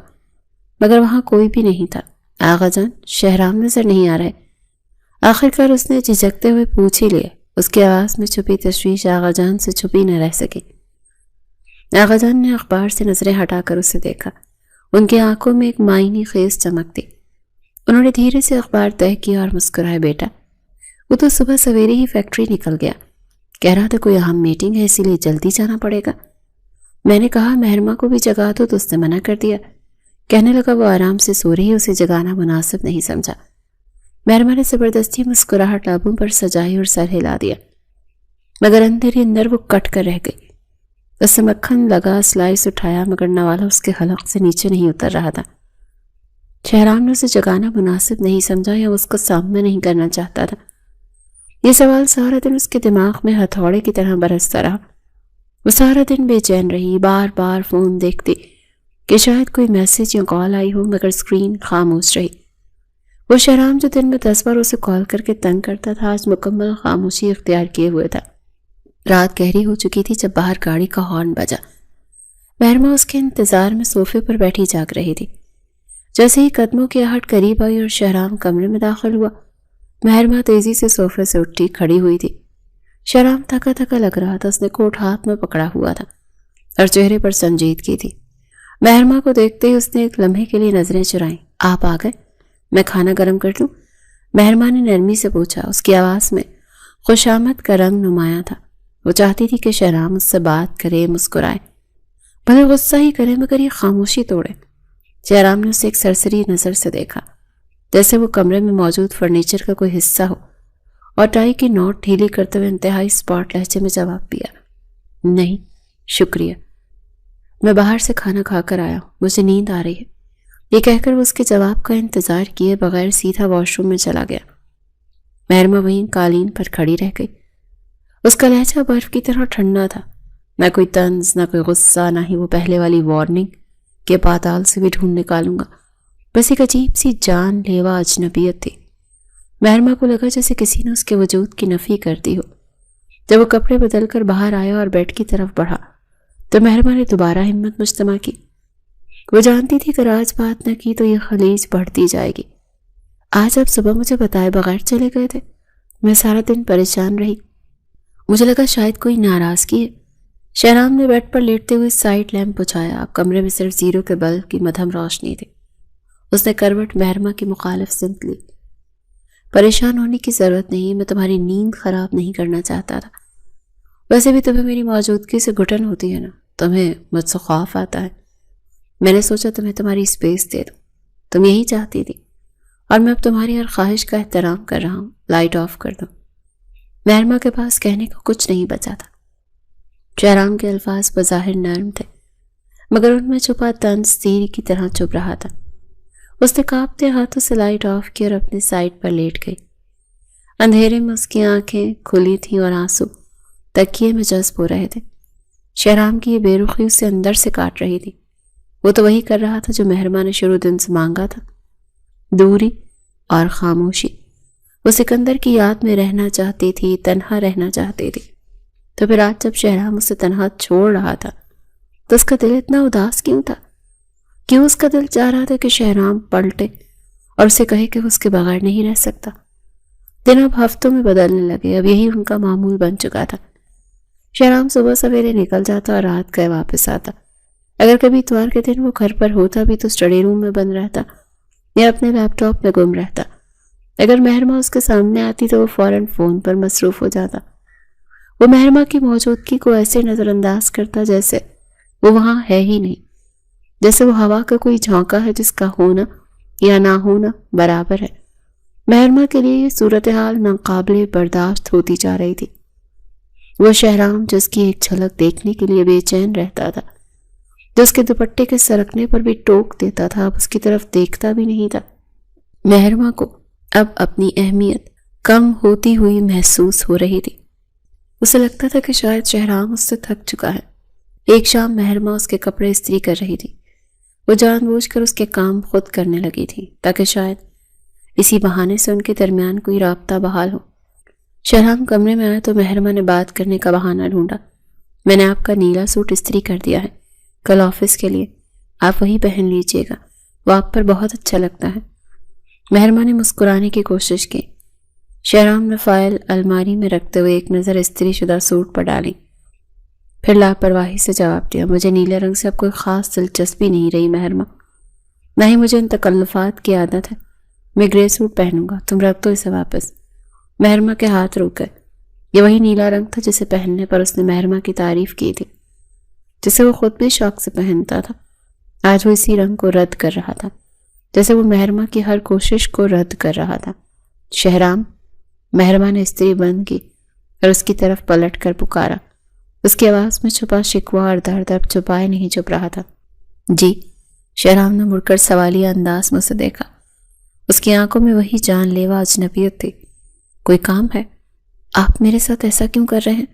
مگر وہاں کوئی بھی نہیں تھا۔ آغا جان، شہرام نظر نہیں آ رہے۔ آخر کار اس نے جھجکتے ہوئے پوچھ ہی لیا۔ اس کی آواز میں چھپی تشویش آغا جان سے چھپی نہ رہ سکی۔ آغا جان نے اخبار سے نظریں ہٹا کر اسے دیکھا۔ ان کی آنکھوں میں ایک معنی خیز چمک تھی۔ انہوں نے دھیرے سے اخبار تہہ کیا اور مسکرائے۔ بیٹا، وہ تو صبح سویرے ہی فیکٹری نکل گیا، کہہ رہا تھا کوئی اہم میٹنگ ہے اسی لیے جلدی جانا پڑے گا۔ میں نے کہا مہرما کو بھی جگا دو تو اس نے منع کر دیا۔ کہنے لگا وہ آرام سے سو رہی ہے، اسے جگانا مناسب نہیں سمجھا۔ مہرما نے زبردستی مسکراہٹ لبوں پر سجائی اور سر ہلا دیا، مگر اندر ہی اندر وہ کٹ کر رہ گئی۔ اس سے مکھن لگا سلائس اٹھایا مگر نوالا اس کے حلق سے نیچے نہیں اتر رہا تھا۔ شہرام نے اسے جگانا مناسب نہیں سمجھا یا اس کا سامنا نہیں کرنا چاہتا تھا۔ یہ سوال سارا دن اس کے دماغ میں ہتھوڑے کی طرح برستا رہا۔ وہ سارا دن بے چین رہی، بار بار فون دیکھتی کہ شاید کوئی میسج یا کال آئی ہو، مگر اسکرین خاموش رہی۔ وہ شہرام جو دن میں 10 بار اسے کال کر کے تنگ کرتا تھا، آج مکمل خاموشی اختیار کیے ہوئے تھا۔ رات گہری ہو چکی تھی جب باہر گاڑی کا ہارن بجا۔ مہرما اس کے انتظار میں صوفے پر بیٹھی جاگ رہی تھی۔ جیسے ہی قدموں کی آہٹ قریب آئی اور شہرام کمرے میں داخل ہوا، مہرما تیزی سے صوفے سے اٹھی کھڑی ہوئی تھی۔ شہرام تھکا تھکا لگ رہا تھا، اس نے کوٹ ہاتھ میں پکڑا ہوا تھا اور چہرے پر سنجیدگی تھی۔ مہرما کو دیکھتے ہی اس نے ایک لمحے کے لیے نظریں چرائیں۔ آپ آ گئے؟ میں کھانا گرم کر دوں؟ مہرما نے نرمی سے پوچھا۔ اس کی آواز میں خوشامد کا رنگ نمایاں تھا۔ وہ چاہتی تھی کہ شہرام اس سے بات کرے، مسکرائے، بھلے غصہ ہی کرے مگر یہ خاموشی توڑے۔ شہرام نے اسے ایک سرسری نظر سے دیکھا، جیسے وہ کمرے میں موجود فرنیچر کا کوئی حصہ ہو، اور ٹائی کی نوٹ ڈھیلی کرتے ہوئے انتہائی اسپاٹ لہجے میں جواب دیا، نہیں شکریہ، میں باہر سے کھانا کھا کر آیا ہوں، مجھے نیند آ رہی ہے۔ یہ کہہ کر وہ اس کے جواب کا انتظار کیے بغیر سیدھا واش روم میں چلا گیا۔ مہرما وہیں قالین پر کھڑی رہ گئی۔ اس کا لہجہ برف کی طرح ٹھنڈا تھا، نہ کوئی طنز، نہ کوئی غصہ، نہ ہی وہ پہلے والی وارننگ کہ پاتال سے بھی ڈھونڈ نکالوں گا۔ بس ایک عجیب سی جان لیوا اجنبیت تھی۔ مہرما کو لگا جیسے کسی نے اس کے وجود کی نفی کر دی ہو۔ جب وہ کپڑے بدل کر باہر آیا اور بیڈ کی طرف بڑھا تو مہرما نے دوبارہ ہمت مجتمع کی۔ وہ جانتی تھی کہ آج بات نہ کی تو یہ خلیج بڑھتی جائے گی۔ آج آپ صبح مجھے بتائے بغیر چلے گئے تھے، میں سارا دن پریشان رہی، مجھے لگا شاید کوئی ناراضگی ہے۔ شہرام نے بیڈ پر لیٹتے ہوئے سائڈ لیمپ بجھایا۔ کمرے میں صرف زیرو کے بلب کی مدھم روشنی تھی۔ اس نے کروٹ مہرما کی مخالف سمت لی۔ پریشان ہونے کی ضرورت نہیں، میں تمہاری نیند خراب نہیں کرنا چاہتا تھا۔ ویسے بھی تمہیں میری موجودگی سے گھٹن ہوتی ہے نا، تمہیں مجھ سے خوف آتا ہے۔ میں نے سوچا تمہیں تمہاری اسپیس دے دوں، تم یہی چاہتی تھی، اور میں اب تمہاری ہر خواہش کا احترام کر رہا ہوں۔ لائٹ آف کر دو۔ مہرما کے پاس کہنے کو کچھ نہیں بچا تھا۔ شہرام کے الفاظ بظاہر نرم تھے مگر ان میں چھپا طنز تیر کی طرح چبھ رہا تھا۔ اس نے کانپتے ہاتھوں سے لائٹ آف کی اور اپنے سائڈ پر لیٹ گئی۔ اندھیرے میں اس کی آنکھیں کھلی تھیں اور آنسو تکیے میں جذب ہو رہے تھے۔ شہرام کی یہ بے رخی اسے اندر سے کاٹ رہی تھی۔ وہ تو وہی کر رہا تھا جو مہرما نے شروع دن سے مانگا تھا، دوری اور خاموشی۔ وہ سکندر کی یاد میں رہنا چاہتی تھی، تنہا رہنا چاہتی تھی۔ تو پھر آج جب شہرام اسے تنہا چھوڑ رہا تھا تو اس کا دل اتنا اداس کیوں تھا؟ کیوں اس کا دل چاہ رہا تھا کہ شہرام پلٹے اور اسے کہے کہ وہ اس کے بغیر نہیں رہ سکتا؟ دن اب ہفتوں میں بدلنے لگے، اب یہی ان کا معمول بن چکا تھا۔ شہرام صبح سویرے نکل جاتا اور رات گئے واپس آتا۔ اگر کبھی اتوار کے دن وہ گھر پر ہوتا بھی تو اسٹڈی روم میں بند رہتا یا اپنے لیپ ٹاپ میں گم رہتا۔ اگر مہرما اس کے سامنے آتی تو وہ فوراً فون پر مصروف ہو جاتا۔ وہ مہرما کی موجودگی کو ایسے نظر انداز کرتا جیسے وہ وہاں ہے ہی نہیں، جیسے وہ ہوا کا کوئی جھونکا ہے جس کا ہونا یا نہ ہونا برابر ہے۔ مہرما کے لیے یہ صورتحال ناقابل برداشت ہوتی جا رہی تھی۔ وہ شہرام جس کی ایک جھلک دیکھنے کے لیے بے چین رہتا تھا، جو اس کے دوپٹے کے سرکنے پر بھی ٹوک دیتا تھا، اب اس کی طرف دیکھتا بھی نہیں تھا۔ مہرما کو اب اپنی اہمیت کم ہوتی ہوئی محسوس ہو رہی تھی۔ اسے لگتا تھا کہ شاید شہرام اس سے تھک چکا ہے۔ ایک شام مہرما اس کے کپڑے استری کر رہی تھی۔ وہ جان بوجھ کر اس کے کام خود کرنے لگی تھی تاکہ شاید اسی بہانے سے ان کے درمیان کوئی رابطہ بحال ہو۔ شہرام کمرے میں آیا تو مہرما نے بات کرنے کا بہانہ ڈھونڈا۔ میں نے آپ کا نیلا سوٹ استری کر دیا ہے، کل آفس کے لیے، آپ وہی پہن لیجئے گا، وہ آپ پر بہت اچھا لگتا ہے۔ مہرما نے مسکرانے کی کوشش کی۔ شہرام نے فائل الماری میں رکھتے ہوئے ایک نظر استری شدہ سوٹ پر ڈالی، پھر لاپرواہی سے جواب دیا، مجھے نیلے رنگ سے اب کوئی خاص دلچسپی نہیں رہی مہرما، نہ ہی مجھے ان تکلفات کی عادت ہے۔ میں گرے سوٹ پہنوں گا، تم رکھ دو اسے واپس۔ مہرما کے ہاتھ رک گئے۔ یہ وہی نیلا رنگ تھا جسے پہننے پر اس نے مہرما کی تعریف کی تھی، جسے وہ خود بھی شوق سے پہنتا تھا۔ آج وہ اسی رنگ کو رد کر رہا تھا، جیسے وہ مہرما کی ہر کوشش کو رد کر رہا تھا۔ شہرام! مہرما نے استری بند کی اور اس کی طرف پلٹ کر پکارا۔ اس کی آواز میں چھپا شکوہ اور درد اب چھپائے نہیں چھپ رہا تھا۔ جی؟ شہرام نے مڑ کر سوالیہ انداز میں اسے دیکھا۔ اس کی آنکھوں میں وہی جان لیوا اجنبیت تھی۔ کوئی کام ہے؟ آپ میرے ساتھ ایسا کیوں کر رہے ہیں؟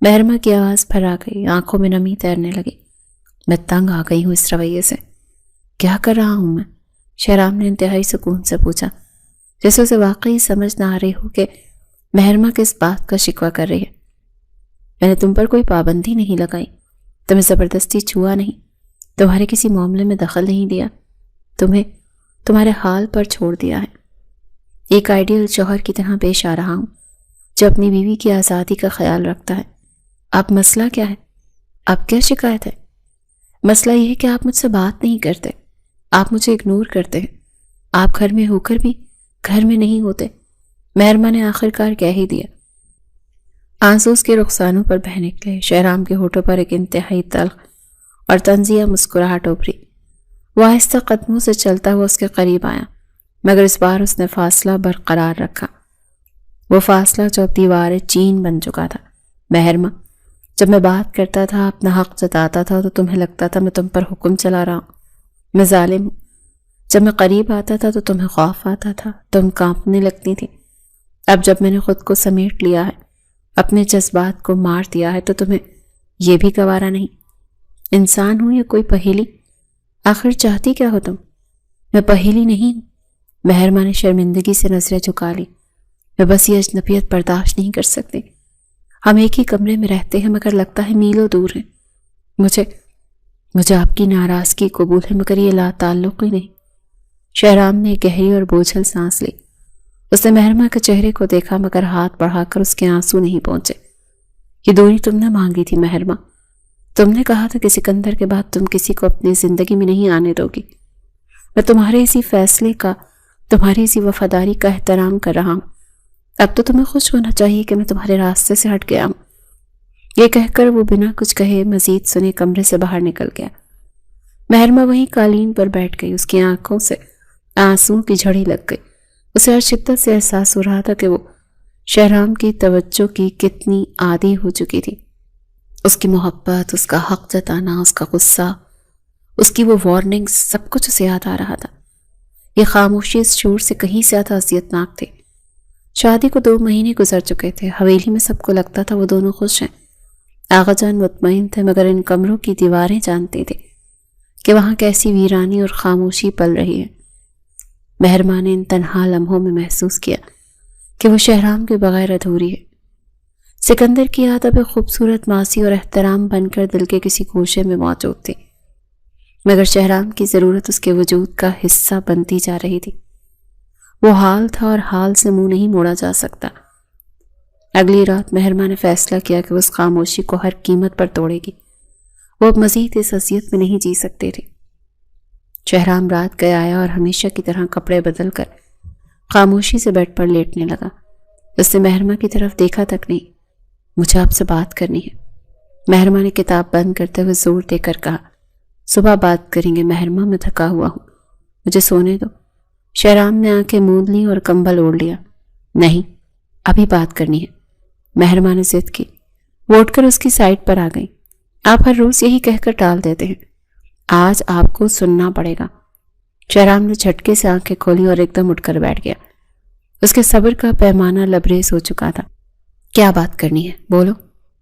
مہرما کی آواز پھر گئی، آنکھوں میں نمی تیرنے لگی۔ میں تنگ آ گئی ہوں اس رویے سے۔ کیا کر رہا ہوں میں؟ شہرام نے انتہائی سکون سے پوچھا، جیسے اسے واقعی سمجھ نہ آ رہی ہو کہ مہرما کس بات کا شکوہ کر رہی ہے۔ میں نے تم پر کوئی پابندی نہیں لگائی، تمہیں زبردستی چھوا نہیں، تمہارے کسی معاملے میں دخل نہیں دیا، تمہیں تمہارے حال پر چھوڑ دیا ہے۔ ایک آئیڈیل شوہر کی طرح پیش آ رہا ہوں جو اپنی بیوی کی آزادی کا خیال رکھتا ہے۔ اب مسئلہ کیا ہے؟ اب کیا شکایت ہے؟ مسئلہ یہ ہے کہ آپ مجھ سے بات نہیں کرتے، آپ مجھے اگنور کرتے ہیں، آپ گھر میں ہو کر بھی گھر میں نہیں ہوتے۔ مہرما نے آخر کار کہہ ہی دیا۔ آنسو اس کے رخسانوں پر بہہ نکلے۔ شہرام کے ہونٹوں پر ایک انتہائی تلخ اور طنزیہ مسکراہٹ ابھری۔ وہ آہستہ قدموں سے چلتا ہوا اس کے قریب آیا، مگر اس بار اس نے فاصلہ برقرار رکھا، وہ فاصلہ جو اب دیوار چین بن چکا تھا۔ مہرما، جب میں بات کرتا تھا، اپنا حق جتاتا تھا، تو تمہیں لگتا تھا میں تم پر حکم چلا رہا ہوں، میں ظالم ہوں۔ جب میں قریب آتا تھا تو تمہیں خوف آتا تھا، تم کانپنے لگتی تھی۔ اب جب میں نے خود کو سمیٹ لیا ہے، اپنے جذبات کو مار دیا ہے، تو تمہیں یہ بھی گوارا نہیں۔ انسان ہوں یا کوئی پہیلی؟ آخر چاہتی کیا ہو تم؟ میں پہیلی نہیں ہوں۔ مہرما نے شرمندگی سے نظریں جھکا لی۔ میں بس یہ اجنبیت برداشت نہیں کر سکتی۔ ہم ایک ہی کمرے میں رہتے ہیں مگر لگتا ہے میلوں دور ہیں۔ مجھے آپ کی ناراضگی قبول ہے مگر یہ لا تعلق ہی نہیں۔ شہرام نے گہری اور بوجھل سانس لی۔ اس نے مہرما کے چہرے کو دیکھا مگر ہاتھ بڑھا کر اس کے آنسو نہیں پہنچے۔ یہ دوری تم نے مانگی تھی مہرما، تم نے کہا تھا کہ سکندر کے بعد تم کسی کو اپنی زندگی میں نہیں آنے دو گی۔ میں تمہارے اسی فیصلے کا، تمہاری اسی وفاداری کا احترام کر رہا ہوں۔ اب تو تمہیں خوش ہونا چاہیے کہ میں تمہارے راستے سے ہٹ گیا ہوں۔ یہ کہہ کر وہ بنا کچھ کہے مزید سنے کمرے سے باہر نکل گیا۔ مہرما وہیں قالین پر بیٹھ گئی، اس کی آنکھوں سے آنسوں کی جھڑی لگ گئی۔ اسے ہر شدت سے احساس ہو رہا تھا کہ وہ شہرام کی توجہ کی کتنی عادی ہو چکی تھی۔ اس کی محبت، اس کا حق جتانا، اس کا غصہ، اس کی وہ وارننگ، سب کچھ اسے یاد آ رہا تھا۔ یہ خاموشی اس شور سے کہیں زیادہ اذیتناک تھی۔ شادی کو 2 مہینے گزر چکے تھے، حویلی میں سب کو لگتا تھا وہ دونوں خوش ہیں۔ آغا جان مطمئن تھے مگر ان کمروں کی دیواریں جانتی تھی کہ وہاں کیسی ویرانی اور خاموشی پل رہی ہے۔ مہرما نے ان تنہا لمحوں میں محسوس کیا کہ وہ شہرام کے بغیر ادھوری ہے۔ سکندر کی یاد اب ایک خوبصورت ماضی اور احترام بن کر دل کے کسی گوشے میں موجود تھی، مگر شہرام کی ضرورت اس کے وجود کا حصہ بنتی جا رہی تھی۔ وہ حال تھا اور حال سے منہ نہیں موڑا جا سکتا۔ اگلی رات مہرما نے فیصلہ کیا کہ وہ اس خاموشی کو ہر قیمت پر توڑے گی۔ وہ اب مزید اس اذیت میں نہیں جی سکتے تھے۔ شہرام رات گیا آیا اور ہمیشہ کی طرح کپڑے بدل کر خاموشی سے بیڈ پر لیٹنے لگا۔ اس نے مہرما کی طرف دیکھا تک نہیں۔ مجھے آپ سے بات کرنی ہے، مہرما نے کتاب بند کرتے ہوئے زور دے کر کہا۔ صبح بات کریں گے مہرما، میں تھکا ہوا ہوں، مجھے سونے دو۔ شہرام نے آنکھیں موند لی اور کمبل اوڑھ لیا۔ نہیں، ابھی بات کرنی ہے، مہرما نے ضد کی۔ وہ اٹھ کر اس کی سائڈ پر آ گئی۔ آپ ہر روز یہی کہہ کر ٹال دیتے ہیں، آج آپ کو سننا پڑے گا۔ شہرام نے جھٹکے سے آنکھیں کھولی اور ایک دم اٹھ کر بیٹھ گیا۔ اس کے صبر کا پیمانہ لبریز ہو چکا تھا۔ کیا بات کرنی ہے؟ بولو،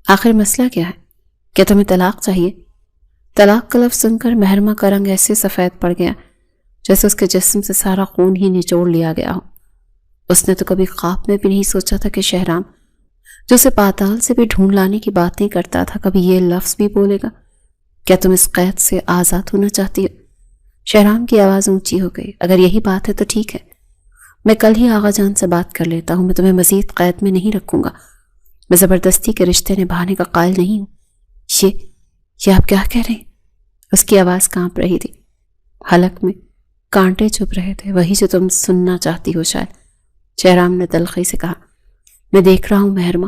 آخر مسئلہ کیا ہے؟ کیا تمہیں طلاق چاہیے؟ طلاق کا لفظ سن کر مہرما کا رنگ ایسے سفید پڑ گیا جیسے اس کے جسم سے سارا خون ہی نچوڑ لیا گیا ہو۔ اس نے تو کبھی خواب میں بھی نہیں سوچا تھا کہ شہرام، جو اسے پاتال سے بھی ڈھونڈ لانے کی باتیں کرتا تھا، کبھی یہ لفظ بھی بولے گا۔ کیا تم اس قید سے آزاد ہونا چاہتی ہو؟ شہرام کی آواز اونچی ہو گئی۔ اگر یہی بات ہے تو ٹھیک ہے، میں کل ہی آغا جان سے بات کر لیتا ہوں، میں تمہیں مزید قید میں نہیں رکھوں گا، میں زبردستی کے رشتے نبھانے کا قائل نہیں ہوں۔ یہ آپ کیا کہہ رہے ہیں؟ اس کی آواز کانپ رہی تھی، حلق میں کانٹے چھپ رہے تھے، وہی جو تم سننا چاہتی ہو شاید۔ شہرام نے تلخی سے کہا۔ میں دیکھ رہا ہوں مہرما،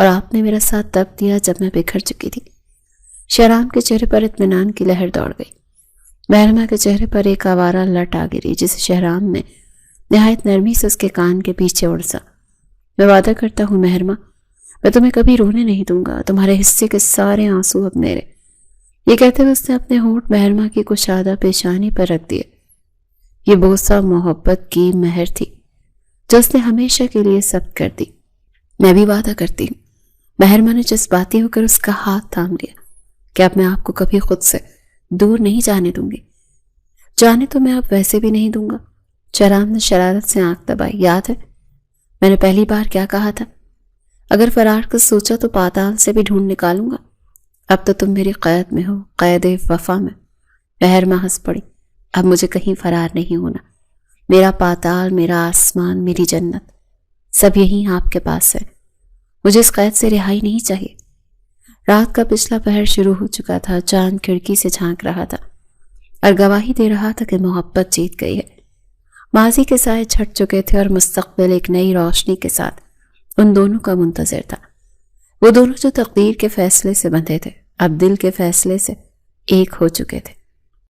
اور آپ نے میرا ساتھ تب دیا جب میں بکھر چکی تھی۔ شہرام کے چہرے پر اطمینان کی لہر دوڑ گئی۔ مہرمہ کے چہرے پر ایک آوارہ لٹ آ گری جسے شہرام نے نہایت نرمی سے اس کے کان کے پیچھے اڑسا۔ میں وعدہ کرتا ہوں مہرمہ، میں تمہیں کبھی رونے نہیں دوں گا، تمہارے حصے کے سارے آنسو اب میرے۔ یہ کہتے ہوئے اس نے اپنے ہونٹ مہرمہ کی کشادہ پیشانی پر رکھ دیے۔ یہ بوسہ محبت کی مہر تھی جو اس نے ہمیشہ کے لیے ثبت کر دی۔ میں بھی وعدہ کرتی ہوں۔ مہرمہ نے جذباتی ہو کر اس کا ہاتھ تھام لیا کہ اب میں آپ کو کبھی خود سے دور نہیں جانے دوں گی۔ جانے تو میں اب ویسے بھی نہیں دوں گا۔ شہرام نے شرارت سے آنکھ دبائی۔ یاد ہے میں نے پہلی بار کیا کہا تھا؟ اگر فرار کا سوچا تو پاتال سے بھی ڈھونڈ نکالوں گا۔ اب تو تم میری قید میں ہو، قید وفا میں۔ مہرمہ ہنس پڑی۔ اب مجھے کہیں فرار نہیں ہونا۔ میرا پاتال، میرا آسمان، میری جنت سب یہیں آپ کے پاس ہے۔ مجھے اس قید سے رہائی نہیں چاہیے۔ رات کا پچھلا پہر شروع ہو چکا تھا۔ چاند کھڑکی سے جھانک رہا تھا اور گواہی دے رہا تھا کہ محبت جیت گئی ہے۔ ماضی کے سائے چھٹ چکے تھے اور مستقبل ایک نئی روشنی کے ساتھ ان دونوں کا منتظر تھا۔ وہ دونوں جو تقدیر کے فیصلے سے بندھے تھے اب دل کے فیصلے سے ایک ہو چکے تھے۔